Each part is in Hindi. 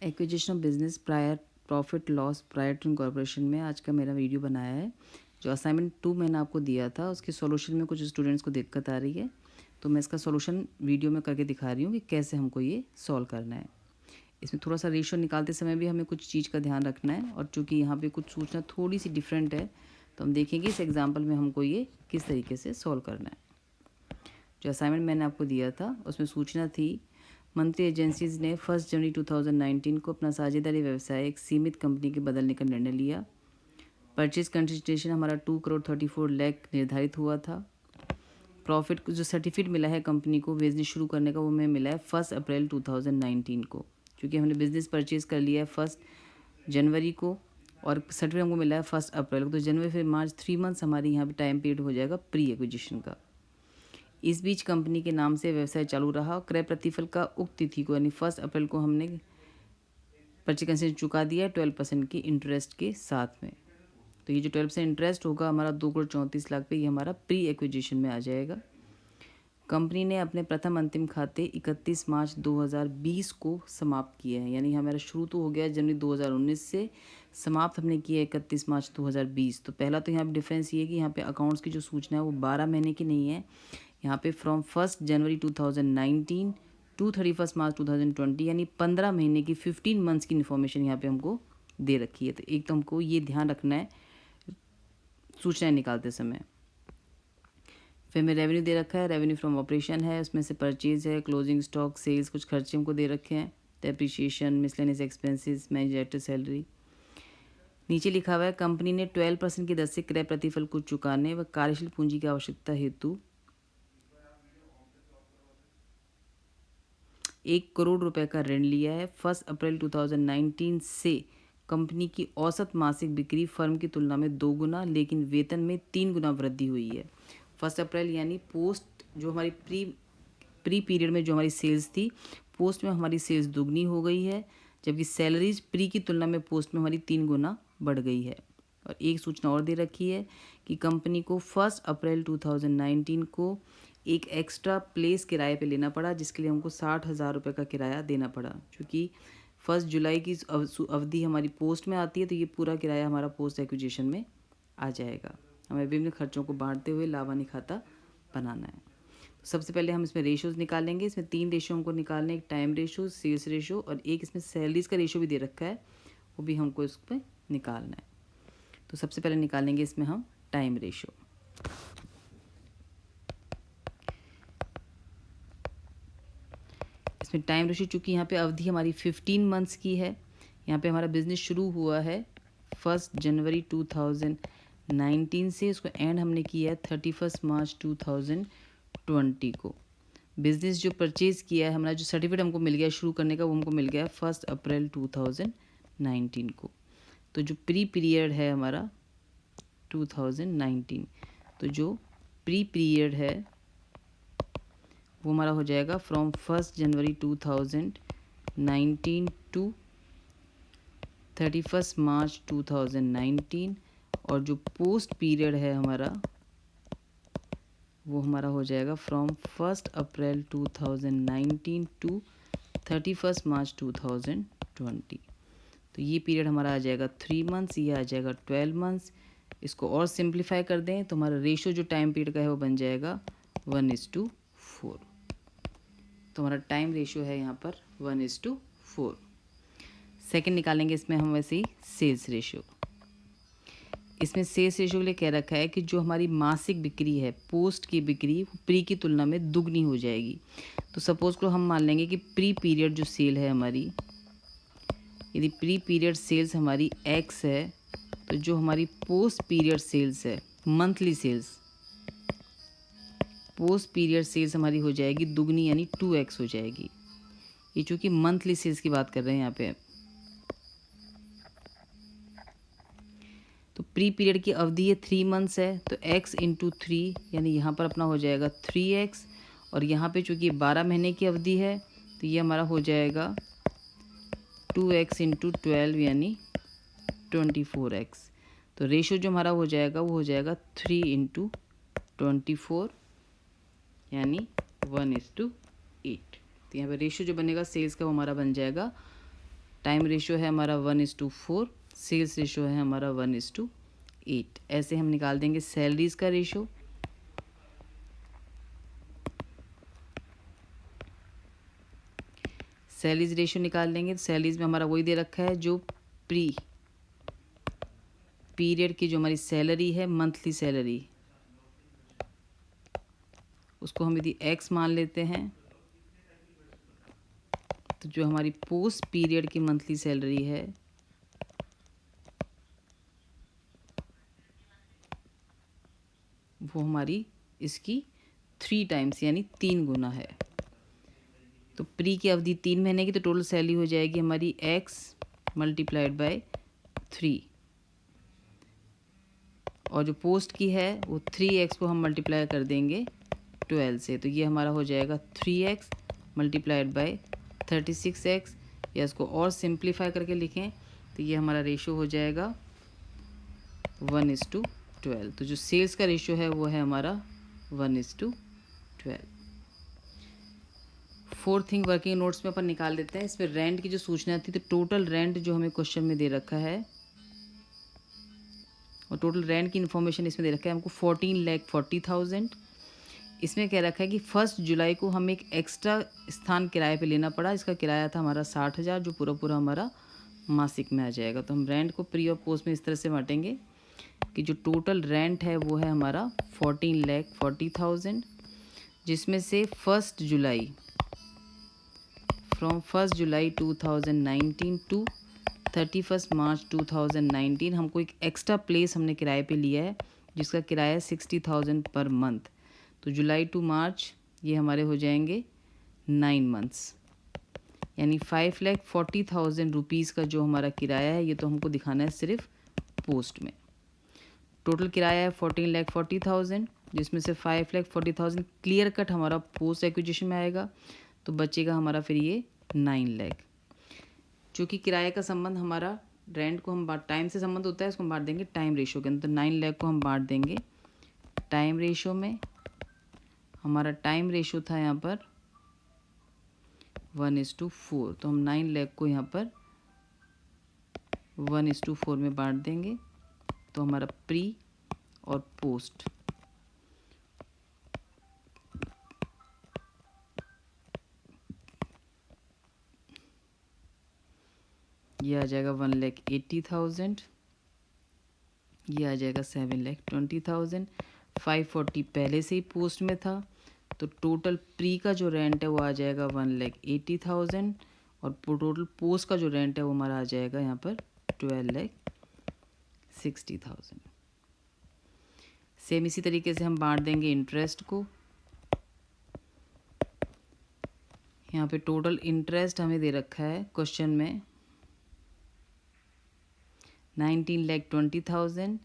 Acquisition of business prior profit loss prior to incorporation में आज का मेरा वीडियो बनाया है। जो असाइनमेंट 2 मैंने आपको दिया था उसके सॉल्यूशन में कुछ स्टूडेंट्स को दिक्कत आ रही है, तो मैं इसका सॉल्यूशन वीडियो में करके दिखा रही हूँ कि कैसे हमको ये सॉल्व करना है। इसमें थोड़ा सा रेशियो निकालते समय भी हमें कुछ चीज़ का ध्यान रखना है, और चूँकि यहाँ पे कुछ सूचना थोड़ी सी डिफरेंट है तो हम देखेंगे इस एग्जाम्पल में हमको ये किस तरीके से सॉल्व करना है। जो असाइनमेंट मैंने आपको दिया था उसमें सूचना थी, मंत्री एजेंसीज ने 1 जनवरी 2019 को अपना साझेदारी व्यवसाय एक सीमित कंपनी के बदलने का निर्णय लिया। परचेज कंसिडरेशन हमारा 2,34,00,000 निर्धारित हुआ था। प्रॉफिट जो सर्टिफिकेट मिला है कंपनी को बिजनेस शुरू करने का वो हमें मिला है 1 अप्रैल 2019 को, क्योंकि हमने बिजनेस परचेज कर लिया है 1 जनवरी को और सर्टिफिकेट हमको मिला है 1 अप्रैल को। तो जनवरी से मार्च 3 मंथ्स हमारी यहाँ पे टाइम पीरियड हो जाएगा प्री एक्विजिशन का। इस बीच कंपनी के नाम से व्यवसाय चालू रहा। क्रय प्रतिफल का उक्त तिथि को यानी 1 अप्रैल को हमने परचेज कंसिडरेशन चुका दिया 12% की इंटरेस्ट के साथ में। तो ये जो 12% इंटरेस्ट होगा हमारा 2,34,00,000 पे, ये हमारा प्री एक्विजिशन में आ जाएगा। कंपनी ने अपने प्रथम अंतिम खाते 31 मार्च 2020 को समाप्त किए हैं, यानी हमारा शुरू तो हो गया जनवरी 2019 से, समाप्त हमने किया 31 मार्च 2020। तो पहला तो यहाँ पे डिफरेंस ये है कि यहाँ पे अकाउंट्स की जो सूचना है वो 12 महीने की नहीं है, यहाँ पे फ्रॉम 1 जनवरी 2019 टू 31 मार्च 2020 यानी 15 महीने की 15 मंथ्स की इन्फॉर्मेशन यहाँ पे हमको दे रखी है। तो एक तो हमको ये ध्यान रखना है सूचनाएं निकालते समय। फिर में रेवेन्यू दे रखा है, रेवेन्यू फ्रॉम ऑपरेशन है, उसमें से परचेज है, क्लोजिंग स्टॉक, सेल्स, कुछ खर्चे हमको दे रखे हैं, depreciation, miscellaneous expenses, manager director salary. नीचे लिखा हुआ है कंपनी ने 12% की दर से क्रय प्रतिफल को चुकाने व कार्यशील पूंजी की आवश्यकता हेतु 1 करोड़ रुपए का ऋण लिया है। 1 अप्रैल 2019 से कंपनी की औसत मासिक बिक्री फर्म की तुलना में 2 गुना लेकिन वेतन में 3 गुना वृद्धि हुई है। 1 अप्रैल यानी पोस्ट जो हमारी प्री पीरियड में जो हमारी सेल्स थी, पोस्ट में हमारी सेल्स दुगनी हो गई है, जबकि सैलरीज प्री की तुलना में पोस्ट में हमारी 3 गुना बढ़ गई है। और एक सूचना और दे रखी है कि कंपनी को 1 अप्रैल 2019 को एक एक्स्ट्रा प्लेस किराए पे लेना पड़ा, जिसके लिए हमको 60,000 रुपये का किराया देना पड़ा। क्योंकि 1 जुलाई की अवधि हमारी पोस्ट में आती है, तो ये पूरा किराया हमारा पोस्ट एक्विजिशन में आ जाएगा। हमें विभिन्न खर्चों को बांटते हुए लाभानी खाता बनाना है। तो सबसे पहले हम इसमें रेशोज़ निकालेंगे। इसमें 3 रेशो हमको निकालने, एक टाइम रेशो, सेल्स रेशो और एक इसमें सैलरीज का रेशो भी दे रखा है, वो भी हमको इस पर निकालना है। तो सबसे पहले निकालेंगे इसमें हम टाइम रेशो। इसमें टाइम रेशो चूँकि यहाँ पे अवधि हमारी 15 मंथ्स की है, यहाँ पे हमारा बिजनेस शुरू हुआ है 1 जनवरी 2019 से, उसको एंड हमने किया है 31 मार्च 2020 को। बिजनेस जो परचेज़ किया है, हमारा जो सर्टिफिकेट हमको मिल गया शुरू करने का, वो हमको मिल गया 1 अप्रैल 2019 को। तो जो प्री पीरियड है हमारा 2019, तो जो प्री पीरियड है वो हमारा हो जाएगा फ्रॉम 1 जनवरी 2019 टू 31 मार्च 2019, और जो पोस्ट पीरियड है हमारा वो हमारा हो जाएगा फ्रॉम 1 अप्रैल 2019 टू 31 मार्च 2020। तो ये पीरियड हमारा आ जाएगा 3 मंथ्स, ये आ जाएगा 12 मंथ्स। इसको और सिंप्लीफाई कर दें तो हमारा रेशो जो टाइम पीरियड का है वो बन जाएगा 1:4। तो हमारा टाइम रेशियो है यहाँ पर 1:4। सेकंड निकालेंगे इसमें हम वैसे ही सेल्स रेशियो। इसमें सेल्स रेशियो के लिए कह रखा है कि जो हमारी मासिक बिक्री है, पोस्ट की बिक्री प्री की तुलना में दुगनी हो जाएगी। तो सपोज को हम मान लेंगे कि प्री पीरियड जो सेल है हमारी, यदि प्री पीरियड सेल्स हमारी x है, तो जो हमारी पोस्ट पीरियड सेल्स है, monthly sales, post period sales हमारी हो जाएगी दुगनी यानी 2x हो जाएगी। ये चूँकि मंथली सेल्स की बात कर रहे हैं यहाँ पे। तो प्री पीरियड की अवधि है 3 मंथ्स है, तो x इंटू 3 यानी यहाँ पर अपना हो जाएगा 3x, और यहाँ पे चूँकि 12 महीने की अवधि है तो ये हमारा हो जाएगा 2x इंटू 12 यानी 24x। तो रेशो जो हमारा हो जाएगा वो हो जाएगा 3 इंटू 24 यानी 1:8। तो यहाँ पे रेशियो जो बनेगा सेल्स का वो हमारा बन जाएगा टाइम रेशियो है हमारा 1:4, सेल्स रेशियो है हमारा 1:8। ऐसे हम निकाल देंगे सैलरीज का रेशियो। सैलरीज रेशियो निकाल लेंगे तो सैलरीज में हमारा वही दे रखा है जो प्री पीरियड की जो हमारी सैलरी है, मंथली सैलरी, उसको हम यदि एक्स मान लेते हैं तो जो हमारी पोस्ट पीरियड की मंथली सैलरी है वो हमारी इसकी 3 टाइम्स यानी 3 गुना है। तो प्री की अवधि 3 महीने की, तो टोटल सैलरी हो जाएगी हमारी x मल्टीप्लाइड बाय 3, और जो पोस्ट की है वो 3x को हम मल्टीप्लाई कर देंगे 12 से, तो ये हमारा हो जाएगा 3x मल्टीप्लाइड बाय 36x, या इसको और सिंप्लीफाई करके लिखें तो ये हमारा रेशियो हो जाएगा 1:12। तो जो सेल्स का रेशियो है वो है हमारा 1:12। फोर्थ थिंग वर्किंग नोट्स में अपन निकाल देते हैं। इसमें रेंट की जो सूचना थी, तो टोटल रेंट जो हमें क्वेश्चन में दे रखा है, और टोटल रेंट की इन्फॉर्मेशन इसमें दे रखा है हमको 14,40,000। इसमें कह रखा है कि 1 जुलाई को हम एक एक्स्ट्रा स्थान किराए पे लेना पड़ा। इसका किराया था हमारा 60,000, जो पूरा पूरा हमारा मासिक में आ जाएगा। तो हम रेंट को प्री और पोस्ट में इस तरह से बांटेंगे कि जो टोटल रेंट है वो है हमारा 14,40,000, जिसमें से 1 जुलाई फ्रॉम 1 जुलाई 2019 टू 31 मार्च 2019 हमको एक एक्स्ट्रा प्लेस हमने किराए पे लिया है, जिसका किराया 60,000 पर मंथ। तो जुलाई टू मार्च ये हमारे हो जाएंगे 9 मंथ्स, यानी 5,40,000 रुपीज़ का जो हमारा किराया है, ये तो हमको दिखाना है सिर्फ पोस्ट में। टोटल किराया है 14,40,000, जिसमें से 5,40,000 क्लियर कट हमारा पोस्ट एक्विजिशन में आएगा, तो बचेगा हमारा फिर ये 9 लाख। चूँकि किराए का संबंध हमारा रेंट को हम टाइम से संबंध होता है, इसको हम बांट देंगे टाइम रेशियो के अंदर। तो 9 लाख को हम बांट देंगे टाइम रेशियो में। हमारा टाइम रेशियो था यहाँ पर 1:4, तो हम 9 लाख को यहाँ पर 1:4 में बांट देंगे। तो हमारा प्री और पोस्ट ये आ जाएगा 1,80,000, ये आ जाएगा 7,20,000। 540 पहले से ही पोस्ट में था, तो टोटल प्री का जो रेंट है वो आ जाएगा 1,80,000, और टोटल पोस्ट का जो रेंट है वो हमारा आ जाएगा यहाँ पर 12,60,000। सेम इसी तरीके से हम बांट देंगे इंटरेस्ट को। यहाँ पे टोटल इंटरेस्ट हमें दे रखा है क्वेश्चन में 19,20,000,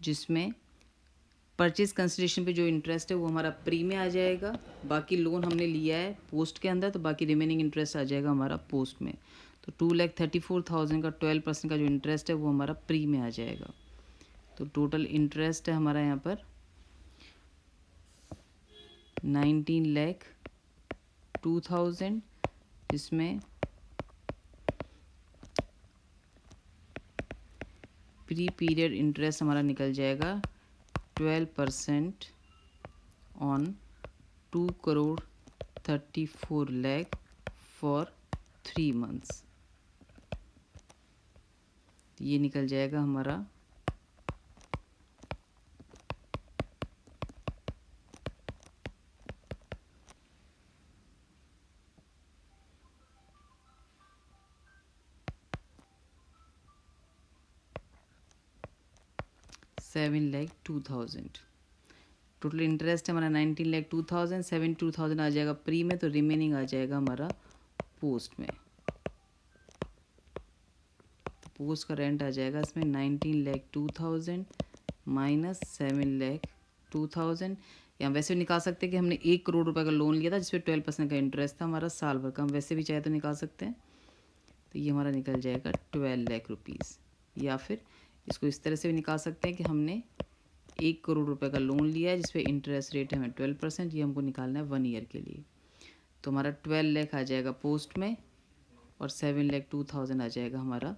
जिसमें परचेज कंसिडरेशन पे जो इंटरेस्ट है वो हमारा प्री में आ जाएगा। बाकी लोन हमने लिया है पोस्ट के अंदर, तो बाकी रिमेनिंग इंटरेस्ट आ जाएगा हमारा पोस्ट में। तो 2,34,000 का 12% का जो इंटरेस्ट है वो हमारा प्री में आ जाएगा। तो टोटल इंटरेस्ट है हमारा यहाँ पर 19,02,000, जिसमें प्री पीरियड इंटरेस्ट हमारा निकल जाएगा 12% ऑन 2,34,00,000 फॉर 3 मंथ्स। ये निकल जाएगा हमारा 7,02,000। टोटल इंटरेस्ट हमारा 19,02,000, 72,000 आ जाएगा प्री में, तो रिमेनिंग आ जाएगा हमारा पोस्ट में। पोस्ट का रेंट आ जाएगा इसमें 19,02,000 माइनस 7,02,000। या वैसे भी निकाल सकते हैं कि हमने 1 करोड़ रुपए का लोन लिया था, जिसपे 12% का इंटरेस्ट था हमारा साल भर का। हम वैसे भी चाहे तो निकाल सकते हैं। तो ये हमारा निकल जाएगा 12 लाख रुपीज़। या फिर इसको इस तरह से भी निकाल सकते हैं कि हमने 1 करोड़ रुपए का लोन लिया है, जिसपे इंटरेस्ट रेट है हमें 12%। ये हमको निकालना है 1 ईयर के लिए। तो हमारा 12 लाख आ जाएगा पोस्ट में, और 7,02,000 आ जाएगा हमारा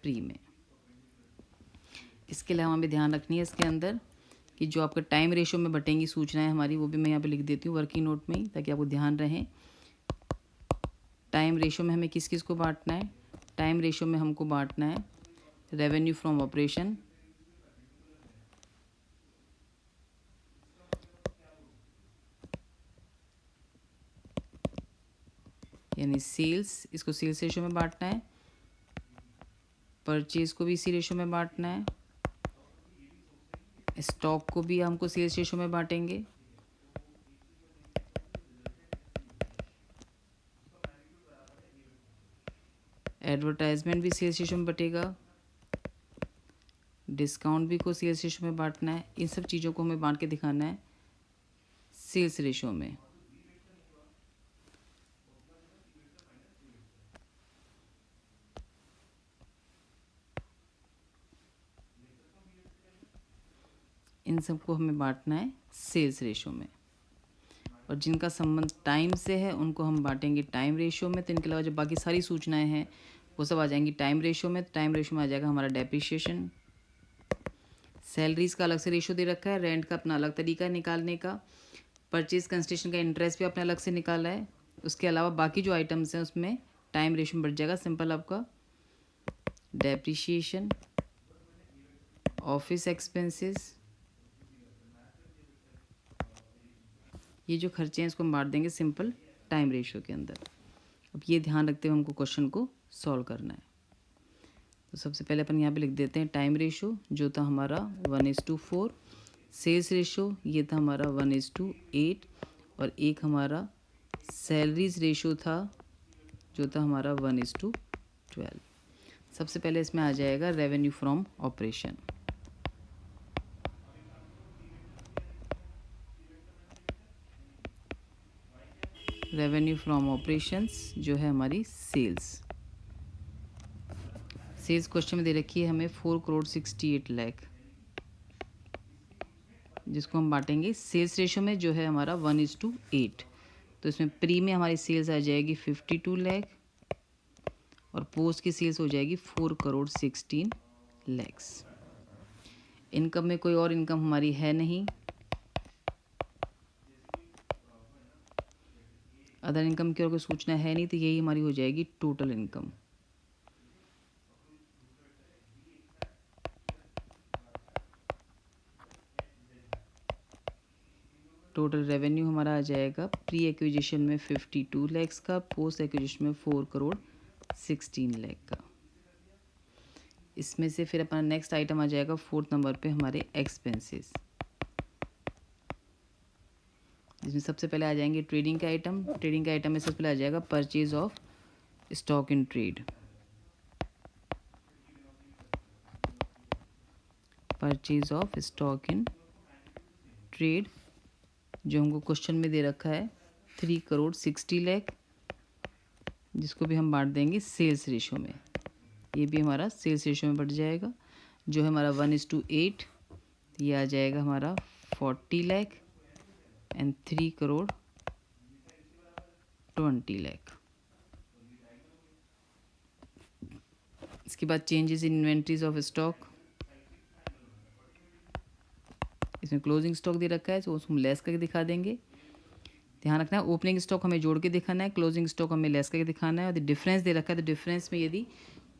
प्री में। इसके अलावा हमें ध्यान रखनी है इसके अंदर कि जो आपका टाइम रेशो में बटेंगी सूचनाएं हमारी, वो भी मैं यहाँ पे लिख देती हूँ वर्किंग नोट में ही, ताकि आपको ध्यान रहे। टाइम रेशो में हमें किस किस को बांटना है? टाइम रेशो में हमको बांटना है रेवेन्यू फ्रॉम ऑपरेशन, यानी सेल्स, इसको सेल्स रेशो में बांटना है। परचेज को भी इसी रेशो में बांटना है। स्टॉक को भी हमको सेल्स रेशो में बांटेंगे। एडवर्टाइजमेंट भी सेल्स रेशो में बटेगा। डिस्काउंट भी को सेल्स रेशो में बांटना है। इन सब चीज़ों को हमें बांट के दिखाना है सेल्स रेशो में। इन सबको हमें बांटना है सेल्स रेशो में, और जिनका संबंध टाइम से है उनको हम बांटेंगे टाइम रेशो में। तो इनके अलावा जो बाकी सारी सूचनाएं हैं वो सब आ जाएंगी टाइम रेशो में। टाइम रेशो में आ जाएगा हमारा डेप्रिशिएशन। सैलरीज का अलग से रेशो दे रखा है, रेंट का अपना अलग तरीका है निकालने का, परचेज कंसिडरेशन का इंटरेस्ट भी अपने अलग से निकाला है। उसके अलावा बाकी जो आइटम्स हैं उसमें टाइम रेशो में बढ़ जाएगा सिंपल आपका डेप्रिशिएशन, ऑफिस एक्सपेंसेस, ये जो खर्चे हैं इसको हम बांट देंगे सिंपल टाइम रेशो के अंदर। अब ये ध्यान रखते हुए हमको क्वेश्चन को सॉल्व करना है। तो सबसे पहले अपन यहाँ पे लिख देते हैं टाइम रेशो जो था हमारा 1:4, सेल्स रेशो ये था हमारा 1:8, और एक हमारा सैलरीज रेशो था जो था हमारा 1:12। सबसे पहले इसमें आ जाएगा revenue from operation. Revenue from operations जो है हमारी सेल्स। सेल्स क्वेश्चन में दे रखी है हमें 4,68,00,000, जिसको हम बांटेंगे सेल्स रेशो में जो है हमारा 1:8। तो इसमें प्री में हमारी सेल्स आ जाएगी 52 लाख, और पोस्ट की सेल्स हो जाएगी 4,16,00,000। इनकम में कोई और इनकम हमारी है नहीं, अदर इनकम की और कोई सूचना है नहीं, तो यही हमारी हो जाएगी टोटल इनकम। टोटल रेवेन्यू हमारा आ जाएगा प्री एक्विजिशन में 52 लाख का, पोस्ट एक्विजिशन में 4,16,00,000 का। इसमें से फिर अपना नेक्स्ट आइटम आ जाएगा 4th नंबर पे हमारे एक्सपेंसेस, जिसमें सबसे पहले आ जाएंगे ट्रेडिंग के आइटम। ट्रेडिंग के आइटम में सबसे पहले आ जाएगा purchase of stock in trade. Purchase of stock in trade जो हमको क्वेश्चन में दे रखा है 3,60,00,000, जिसको भी हम बांट देंगे सेल्स रेशो में। ये भी हमारा सेल्स रेशो में बढ़ जाएगा जो है हमारा 1:8। ये आ जाएगा हमारा 40 लाख एंड 3,20,00,000। इसके बाद changes in inventories of stock. इसमें क्लोजिंग स्टॉक दे रखा है तो उसको हम लेस करके दिखा देंगे। ध्यान रखना है ओपनिंग स्टॉक हमें जोड़ के दिखाना है, क्लोजिंग स्टॉक हमें लेस करके दिखाना है। और डिफरेंस दे रखा है तो डिफरेंस में यदि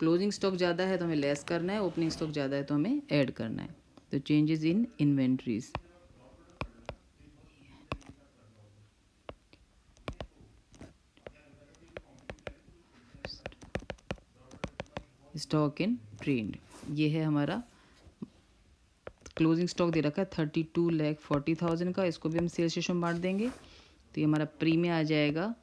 क्लोजिंग स्टॉक ज़्यादा है तो हमें लेस करना है, ओपनिंग स्टॉक ज़्यादा है तो हमें ऐड करना है। तो changes in inventories, stock in trade, ये है हमारा क्लोजिंग स्टॉक दे रखा है 32,40,000 का, इसको भी हम सेल्स रेशो में बांट देंगे। तो ये हमारा प्री में आ जाएगा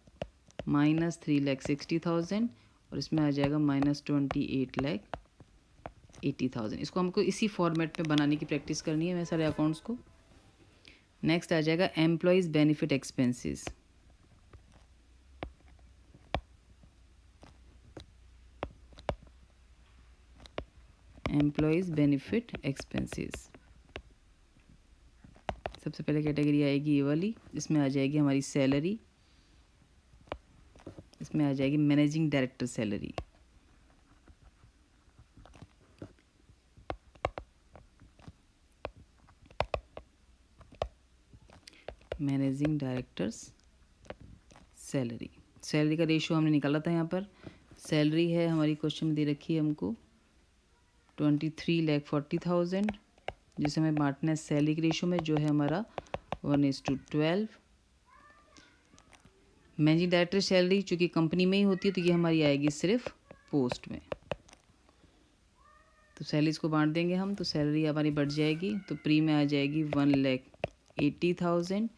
-3,60,000, और इसमें आ जाएगा -28,80,000। इसको हमको इसी फॉर्मेट में बनाने की प्रैक्टिस करनी है मैं सारे अकाउंट्स को। नेक्स्ट आ जाएगा employees benefit expenses. Employees benefit expenses सबसे पहले कैटेगरी आएगी ये वाली, इसमें आ जाएगी हमारी सैलरी, इसमें आ जाएगी managing director salary. Managing directors salary, salary का रेशियो हमने निकाला था। यहाँ पर सैलरी है हमारी, क्वेश्चन में दे रखी है हमको 23,40,000, जिसे हमें बांटना है सैलरी के रेशियो में, जो है हमारा 1:12। मैनेजिंग डायरेक्टर सैलरी चूँकि कंपनी में ही होती है तो ये हमारी आएगी सिर्फ पोस्ट में। तो सैलरीज को बांट देंगे हम, तो सैलरी हमारी बढ़ जाएगी। तो प्री में आ जाएगी 1,80,000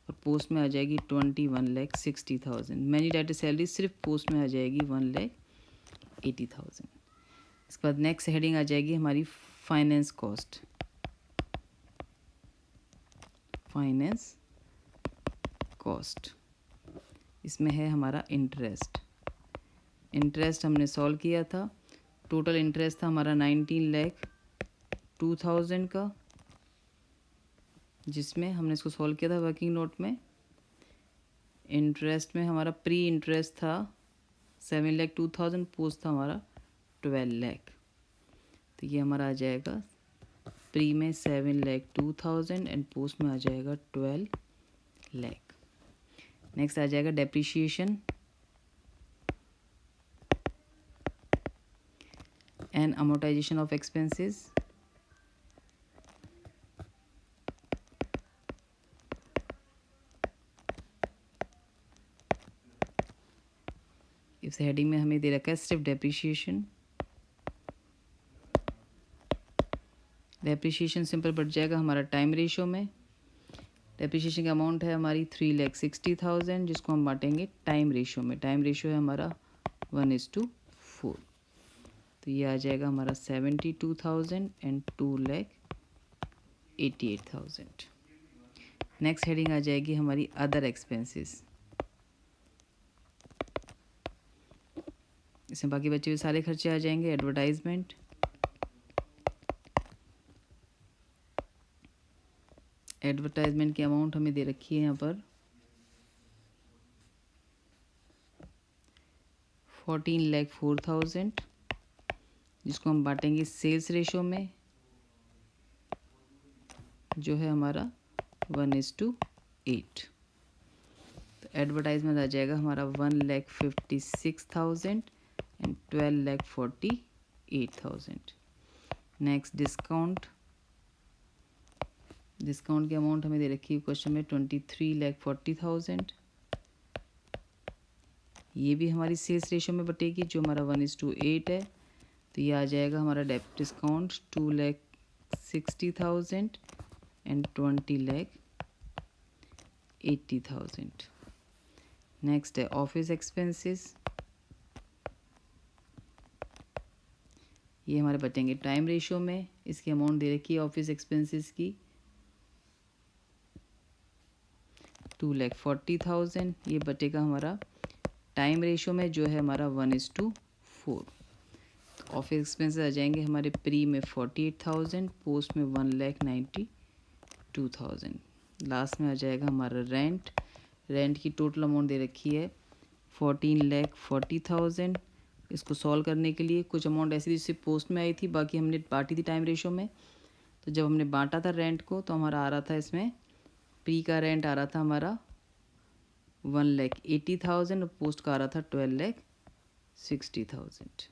और पोस्ट में आ जाएगी 21,60,000। मैनेजिंग डायरेक्टर सैलरी सिर्फ पोस्ट में आ जाएगी 1,80,000। इसके बाद नेक्स्ट हेडिंग आ जाएगी हमारी फाइनेंस कॉस्ट। फाइनेंस कॉस्ट, इसमें है हमारा इंटरेस्ट। इंटरेस्ट हमने सॉल्व किया था, टोटल इंटरेस्ट था हमारा 19,02,000 का, जिसमें हमने इसको सॉल्व किया था वर्किंग नोट में। इंटरेस्ट में हमारा प्री इंटरेस्ट था 7,02,000, पोस्ट था हमारा 12 लाख। तो ये हमारा आ जाएगा प्री में 7,02,000 एंड पोस्ट में आ जाएगा 12 लाख। नेक्स्ट आ जाएगा depreciation and amortisation of expenses. इस हेडिंग में हमें दे रखा है सिर्फ डेप्रिशिएशन। डेप्रिशिएशन सिंपल बढ़ जाएगा हमारा टाइम रेशियो में। डेप्रिशिएशन का अमाउंट है हमारी 3,60,000, जिसको हम बांटेंगे टाइम रेशियो में। टाइम रेशियो है हमारा 1:4। तो ये आ जाएगा हमारा 72,000 एंड 2,88,000। नेक्स्ट हेडिंग आ जाएगी हमारी अदर एक्सपेंसेस। इसमें बाकी बचे हुए सारे खर्चे आ जाएंगे। एडवर्टाइजमेंट, एडवर्टाइजमेंट की अमाउंट हमें दे रखी है यहाँ पर 14,04,000, जिसको हम बांटेंगे सेल्स रेशो में, जो है हमारा 1:8। तो एडवर्टाइजमेंट आ जाएगा हमारा 1,56,000 एंड 12,48,000। नेक्स्ट डिस्काउंट, डिस्काउंट की अमाउंट हमें दे रखी है क्वेश्चन में 23,40,000। ये भी हमारी सेल्स रेशो में बटेगी, जो हमारा 1:8 है। तो ये आ जाएगा हमारा डिस्काउंट 2,60,000 एंड 20,80,000। नेक्स्ट है ऑफिस एक्सपेंसेस। ये हमारे बचेंगे टाइम रेशो में। इसकी अमाउंट दे रखी है ऑफिस एक्सपेंसेस की 2,40,000। ये बटेगा हमारा टाइम रेशो में, जो है हमारा 1:4। ऑफिस एक्सपेंसेस आ जाएंगे हमारे प्री में 48,000, पोस्ट में 1,92,000। लास्ट में आ जाएगा हमारा रेंट। रेंट की टोटल अमाउंट दे रखी है 14,40,000। इसको सॉल्व करने के लिए कुछ अमाउंट ऐसी जिससे पोस्ट में आई थी, बाकी हमने बांटी थी टाइम रेशो में। तो जब हमने बांटा था रेंट को, तो हमारा आ रहा था इसमें प्री का रेंट आ रहा था हमारा 1,80,000 और पोस्ट का आ रहा था 12,60,000।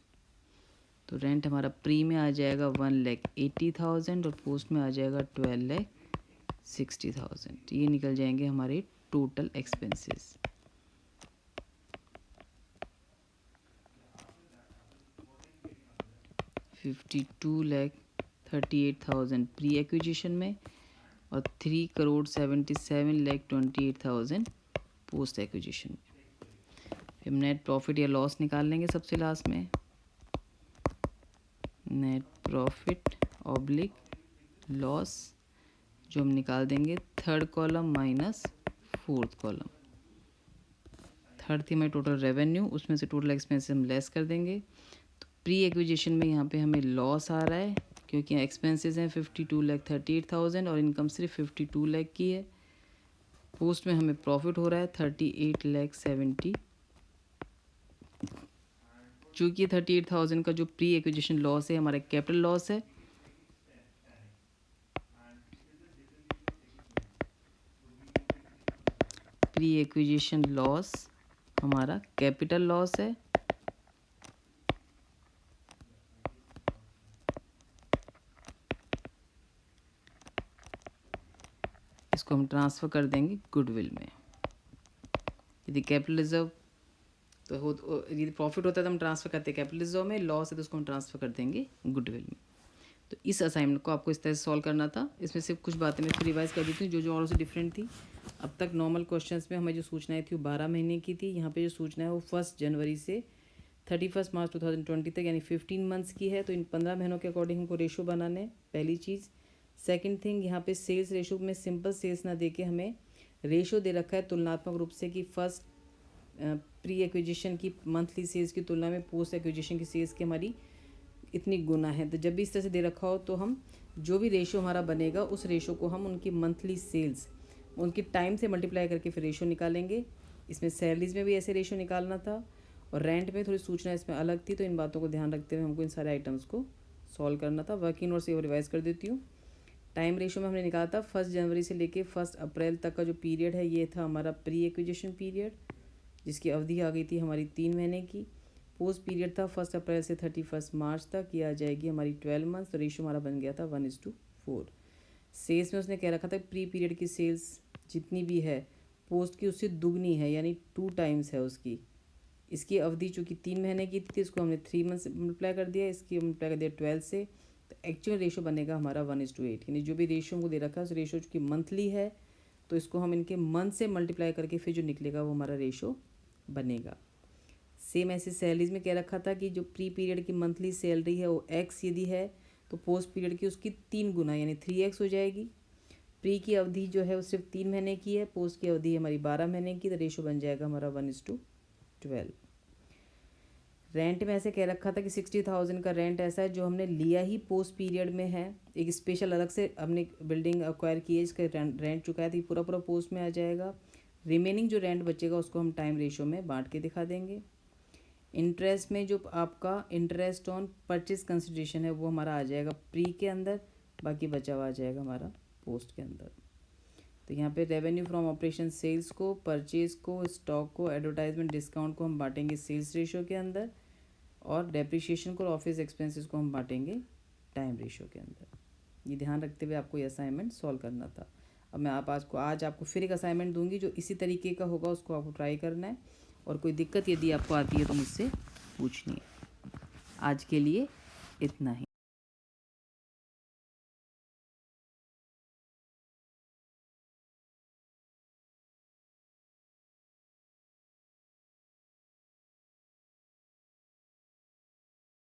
तो रेंट हमारा प्री में आ जाएगा 1,80,000 और पोस्ट में आ जाएगा 12,60,000। ये निकल जाएंगे हमारे टोटल एक्सपेंसेस। $52,38,000 प्री एक्विजिशन में और 3,77,28,000 पोस्ट एक्विजिशन में। फिर नेट प्रॉफिट या लॉस निकाल लेंगे सबसे लास्ट में। नेट प्रॉफिट ऑब्लिक लॉस, जो हम निकाल देंगे third column minus fourth column. Third थी हमारी टोटल रेवेन्यू, उसमें से टोटल एक्सपेंसेस हम लेस कर देंगे। तो प्री एक्विजिशन में यहाँ पे हमें लॉस आ रहा है, क्योंकि एक्सपेंसेस हैं 52,38,000 और इनकम सिर्फ 52 लाख की है। पोस्ट में हमें प्रॉफिट हो रहा है 38,70,000। चूँकि 38,000 का जो प्री एक्विजिशन लॉस है हमारा कैपिटल लॉस है, प्री एक्विजिशन लॉस हमारा कैपिटल लॉस है, इसको हम ट्रांसफ़र कर देंगे गुडविल में। यदि कैपिटल रिजर्व तो हो, यदि प्रॉफिट होता है तो हम ट्रांसफ़र करते हैं कैपिटल रिजर्व में, लॉस है तो उसको हम ट्रांसफ़र कर देंगे गुडविल में। तो इस असाइनमेंट को आपको इस तरह से सॉल्व करना था। इसमें सिर्फ कुछ बातें मैं फिर रिवाइज़ कर देती हूँ जो और से डिफरेंट थी। अब तक नॉर्मल क्वेश्चंस में हमें जो सूचनाएं थी वो 12 महीने की थी। यहाँ पे जो सूचना है वो 1 जनवरी से 31 मार्च 2020 तक यानी 15 मंथ्स की है। तो इन 15 महीनों के अकॉर्डिंग हमको रेशो बनाने हैं, पहली चीज़। सेकंड थिंग, यहाँ पे सेल्स रेशो में सिंपल सेल्स ना दे के हमें रेशो दे रखा है तुलनात्मक रूप से कि फर्स्ट प्री एक्विजिशन की मंथली सेल्स की तुलना में पोस्ट एक्विजिशन की सेल्स की हमारी इतनी गुना है। तो जब भी इस तरह से दे रखा हो तो हम जो भी रेशो हमारा बनेगा उस रेशो को हम उनकी मंथली सेल्स उनकी टाइम से मल्टीप्लाई करके फिर रेशो निकालेंगे। इसमें सैलरीज में भी ऐसे रेशो निकालना था और रेंट में थोड़ी सूचना इसमें अलग थी। तो इन बातों को ध्यान रखते हुए हमको इन सारे आइटम्स को सॉल्व करना था। वर्किंग नोट से वो रिवाइज कर देती हूँ। टाइम रेशो में हमने निकाला था 1 जनवरी से लेके 1 अप्रैल तक का जो पीरियड है ये था हमारा प्री एक्विजिशन पीरियड, जिसकी अवधि आ गई थी हमारी 3 महीने की। पोस्ट पीरियड था 1 अप्रैल से 31 मार्च तक, ये आ जाएगी हमारी 12 मंथ्स। तो रेशो हमारा बन गया था 1:4। सेल्स में उसने कह रखा था प्री पीरियड की सेल्स जितनी भी है पोस्ट की उससे दुगनी है यानी 2 टाइम्स है उसकी। इसकी अवधि चूँकि 3 महीने की थी इसको हमने 3 मंथ से मल्टीप्लाई कर दिया, इसकी मल्टीप्लाई कर दिया 12 से। तो एक्चुअल रेशो बनेगा हमारा 1:8 यानी जो भी रेशो हमको दे रखा है उस रेशो चूँकि मंथली है तो इसको हम इनके मंथ से मल्टीप्लाई करके फिर जो निकलेगा वो हमारा रेशो बनेगा। सेम ऐसे सैलरीज में कह रखा था कि जो प्री पीरियड की मंथली सैलरी है वो x यदि है तो पोस्ट पीरियड की उसकी 3 गुना यानी 3x हो जाएगी। प्री की अवधि जो है वो सिर्फ 3 महीने की है, पोस्ट की अवधि हमारी 12 महीने की। तो रेशो बन जाएगा हमारा 1:12। रेंट में ऐसे कह रखा था कि 60,000 का रेंट ऐसा है जो हमने लिया ही पोस्ट पीरियड में है, एक स्पेशल अलग से हमने बिल्डिंग एक्वायर की है, इसका रेंट चुका है, तो पूरा पूरा पोस्ट में आ जाएगा। रिमेनिंग जो रेंट बचेगा उसको हम टाइम रेशो में बांट के दिखा देंगे। इंटरेस्ट में जो आपका इंटरेस्ट ऑन परचेज कंसिडरेशन है वो हमारा आ जाएगा प्री के अंदर, बाकी बचा हुआ आ जाएगा हमारा पोस्ट के अंदर। तो यहाँ पे रेवेन्यू फ्रॉम ऑपरेशन सेल्स को, परचेज को, स्टॉक को, एडवर्टाइजमेंट डिस्काउंट को हम बांटेंगे सेल्स रेशो के अंदर और डेप्रिशिएशन को, ऑफिस एक्सपेंसेस को हम बांटेंगे टाइम रेशो के अंदर। ये ध्यान रखते हुए आपको ये असाइनमेंट सॉल्व करना था। अब मैं आज आपको फिर एक असाइनमेंट दूंगी जो इसी तरीके का होगा, उसको आपको ट्राई करना है और कोई दिक्कत यदि आपको आती है तो मुझसे पूछनी है। आज के लिए इतना ही।